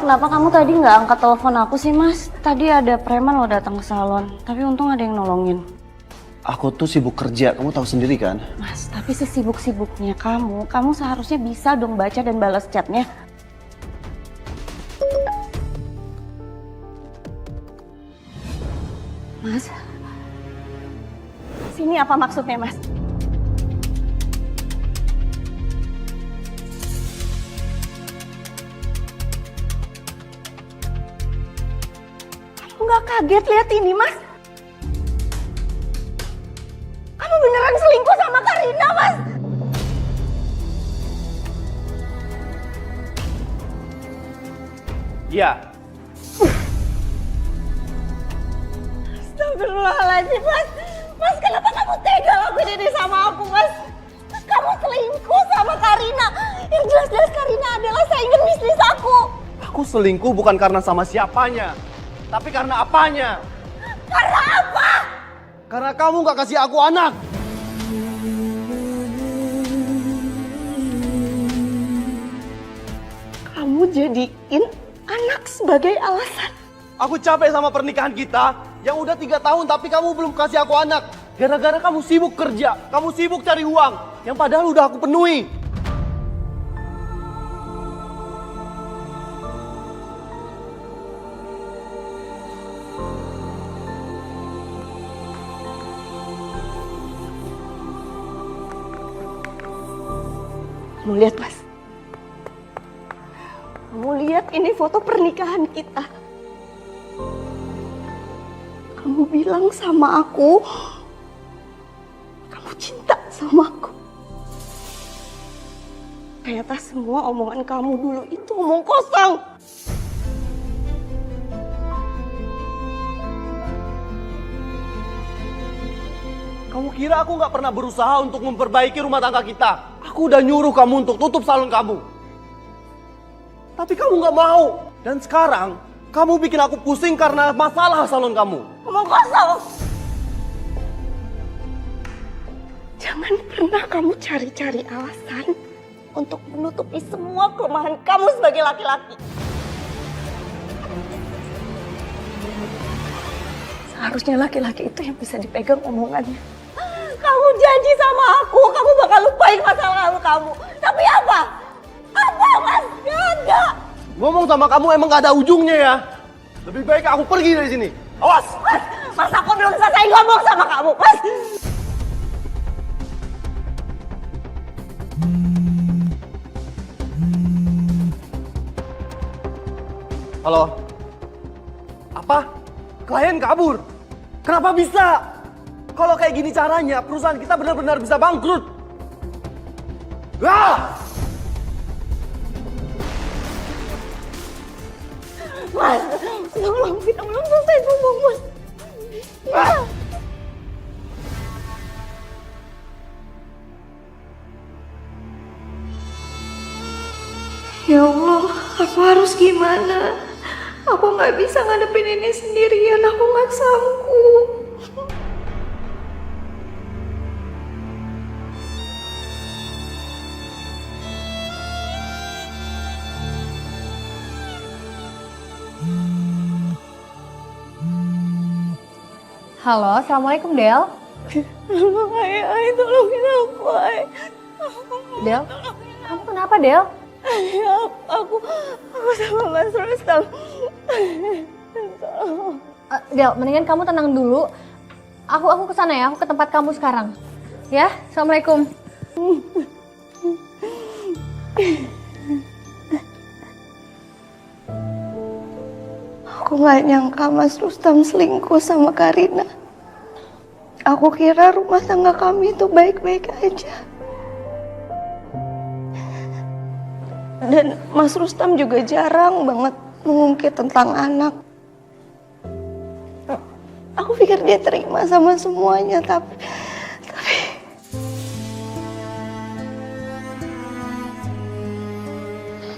kenapa kamu tadi nggak angkat telepon aku sih, Mas? Tadi ada preman lo datang ke salon, tapi untung ada yang nolongin. Aku tuh sibuk kerja, kamu tahu sendiri kan? Mas, tapi sesibuk-sibuknya kamu seharusnya bisa dong baca dan balas chatnya. Mas, sini apa maksudnya, Mas? Kamu nggak kaget lihat ini, Mas? Kamu beneran selingkuh sama Karina, Mas? Iya. Astagfirullahaladzim, Mas. Mas, kenapa kamu tega lakuin ini sama aku, Mas? Kamu selingkuh sama Karina. Yang jelas-jelas Karina adalah saingan bisnis aku. Aku selingkuh bukan karena sama siapanya, tapi karena apanya. Karena apa? Karena kamu gak kasih aku anak. Kamu jadiin anak sebagai alasan. Aku capek sama pernikahan kita yang udah 3 tahun tapi kamu belum kasih aku anak. Gara-gara kamu sibuk kerja, kamu sibuk cari uang yang padahal udah aku penuhi. Kamu lihat, Mas. Kamu lihat ini foto pernikahan kita. Kamu bilang sama aku, kamu cinta sama aku. Ternyata semua omongan kamu dulu itu omong kosong. Kamu kira aku gak pernah berusaha untuk memperbaiki rumah tangga kita? Aku udah nyuruh kamu untuk tutup salon kamu. Tapi kamu gak mau. Dan sekarang, kamu bikin aku pusing karena masalah salon kamu. Omong kosong. Jangan pernah kamu cari-cari alasan untuk menutupi semua kelemahan kamu sebagai laki-laki. Seharusnya laki-laki itu yang bisa dipegang omongannya. Kamu janji sama aku, kamu bakal lupain masa lalu kamu. Tapi apa? Apa, Mas? Gak ada. Ngomong sama kamu emang gak ada ujungnya ya. Lebih baik aku pergi dari sini. Awas! Mas, aku belum selesai ngomong sama kamu, Mas. Halo? Apa? Klien kabur? Kenapa bisa? Kalau kayak gini caranya, perusahaan kita benar-benar bisa bangkrut. Ah! Mas, tolong, kita belum selesai ngomong, Mas. Ah! Ya Allah, aku harus gimana? Aku nggak bisa ngadepin ini sendirian, aku nggak sanggup. Halo, Assalamualaikum Del. Ay, tolongin aku, Ay. Del, kamu kenapa Del? Aku sama Mas Rustam. Del, mendingan kamu tenang dulu. Aku kesana ya, aku ke tempat kamu sekarang. Ya, Assalamualaikum. Aku gak nyangka Mas Rustam selingkuh sama Karina. Aku kira rumah tangga kami itu baik-baik aja. Dan Mas Rustam juga jarang banget mengungkit tentang anak. Aku pikir dia terima sama semuanya,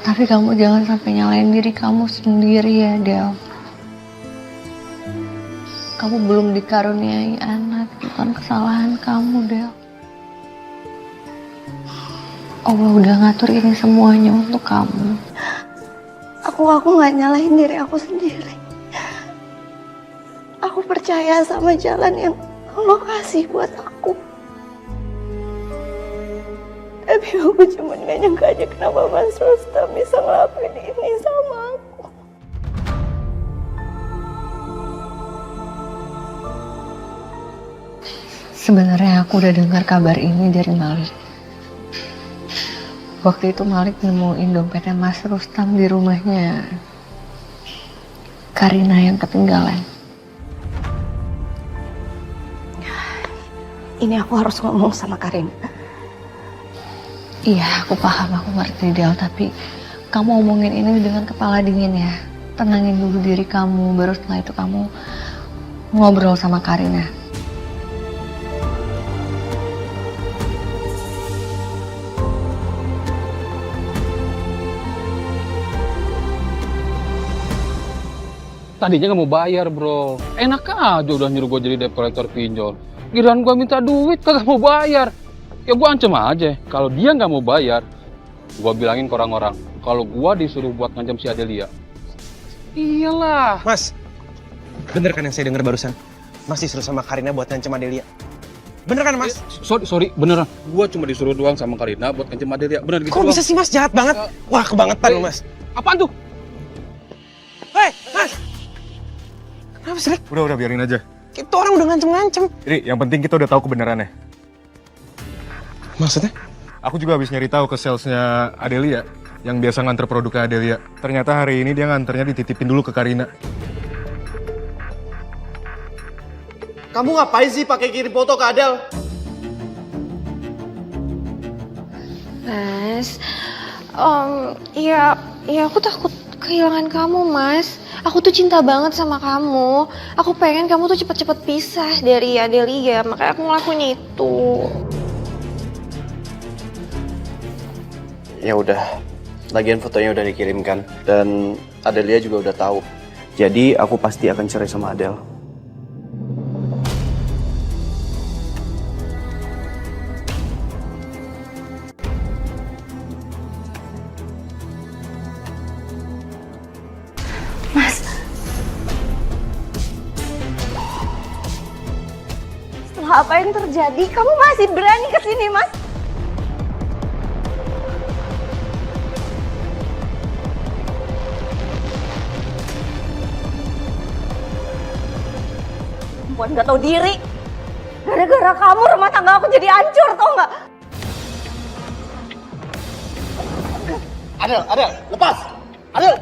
Tapi kamu jangan sampai nyalain diri kamu sendiri ya, Del. Kamu belum dikaruniai anak, bukan kesalahan kamu, Del. Allah udah ngatur ini semuanya untuk kamu. Aku nggak nyalahin diri aku sendiri. Aku percaya sama jalan yang Allah kasih buat aku. Tapi aku cuma gak nyangka aja kenapa Mas Rustam bisa ngelakuin ini sama aku. Sebenarnya aku udah dengar kabar ini dari Malik. Waktu itu Malik nemuin dompetnya Mas Rustam di rumahnya Karina yang ketinggalan. Ini aku harus ngomong sama Karin. Iya, aku paham, aku ngerti Del, tapi kamu omongin ini dengan kepala dingin ya. Tenangin dulu diri kamu, baru setelah itu kamu ngobrol sama Karina. Tadinya nggak mau bayar bro, enak aja udah nyuruh gue jadi debt collector pinjol. Giliran gue minta duit kagak mau bayar. Ya gue ancam aja, kalau dia nggak mau bayar, gue bilangin ke orang-orang kalau gue disuruh buat ngancam si Adelia. Iyalah. Mas, bener kan yang saya dengar barusan? Mas disuruh sama Karina buat ngancem Adelia. Bener kan Mas? Sorry, beneran. Gue cuma disuruh doang sama Karina buat ngancem Adelia. Bener gitu. Kok bisa sih Mas, jahat banget? Wah kebangetan loh Mas. Apaan tuh? Hei Mas! Kenapa sih? Udah biarin aja. Itu orang udah ngancem-ngancem. Ri, yang penting kita udah tahu kebenarannya. Maksudnya? Aku juga habis nyari tahu ke salesnya Adelia yang biasa nganter produknya Adelia. Ternyata hari ini dia nganternya dititipin dulu ke Karina. Kamu ngapain sih pakai kirim foto ke Adel? Mas, ya aku takut kehilangan kamu, Mas. Aku tuh cinta banget sama kamu. Aku pengen kamu tuh cepet-cepet pisah dari Adelia, makanya aku ngelakuin itu. Ya udah, lagian fotonya udah dikirimkan dan Adelia juga udah tahu. Jadi aku pasti akan cerai sama Adel. Setelah apa yang terjadi, kamu masih berani kesini, Mas? Perempuan gak tahu diri. Gara-gara kamu rumah tangga aku jadi hancur, tau gak? Adel, lepas! Adel!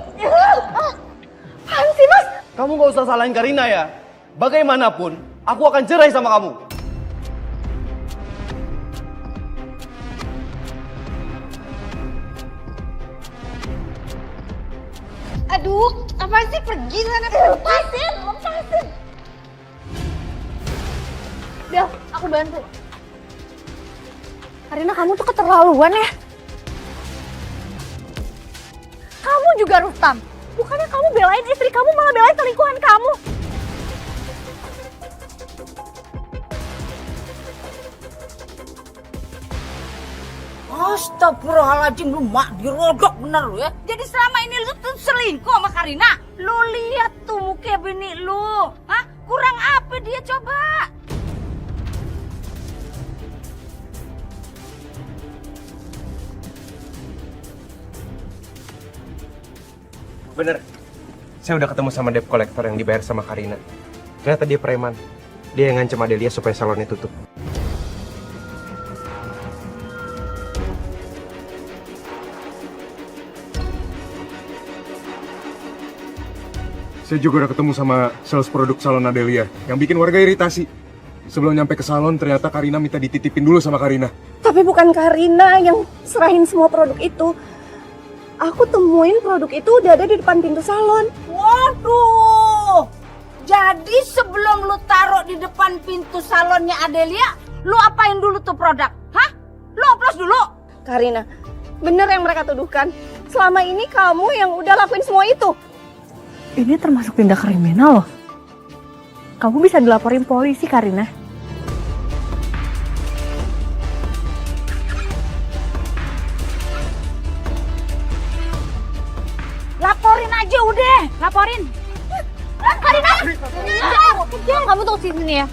Apaan sih, Mas? Kamu gak usah salahin Karina ya. Bagaimanapun, aku akan cerai sama kamu. Aduh, apa sih pergi sana? Lepasin! Del, aku bantu. Karina, kamu tuh keterlaluan ya. Kamu juga Rustam. Bukannya kamu belain istri kamu, malah belain selingkuhan kamu. Astagfirullahaladzim, lu mak dirodok bener lu ya. Jadi selama ini lu tuh selingkuh sama Karina. Lu lihat tuh muka bini lu. Hah? Kurang apa dia coba? Bener. Saya udah ketemu sama debt collector yang dibayar sama Karina. Ternyata dia preman. Dia yang ngancem Adelia supaya salonnya tutup. Saya juga udah ketemu sama sales produk salon Adelia yang bikin warga iritasi. Sebelum nyampe ke salon, ternyata Karina minta dititipin dulu sama Karina. Tapi bukan Karina yang serahin semua produk itu. Aku temuin produk itu udah ada di depan pintu salon. Waduh. Jadi sebelum lu taruh di depan pintu salonnya Adelia, lu apain dulu tuh produk? Hah? Lu oplos dulu? Karina, bener yang mereka tuduhkan. Selama ini kamu yang udah lakuin semua itu. Ini termasuk tindak kriminal loh. Kamu bisa dilaporin polisi, Karina. Laporin aja udah, laporin. Karina! Kamu tunggu sini ya.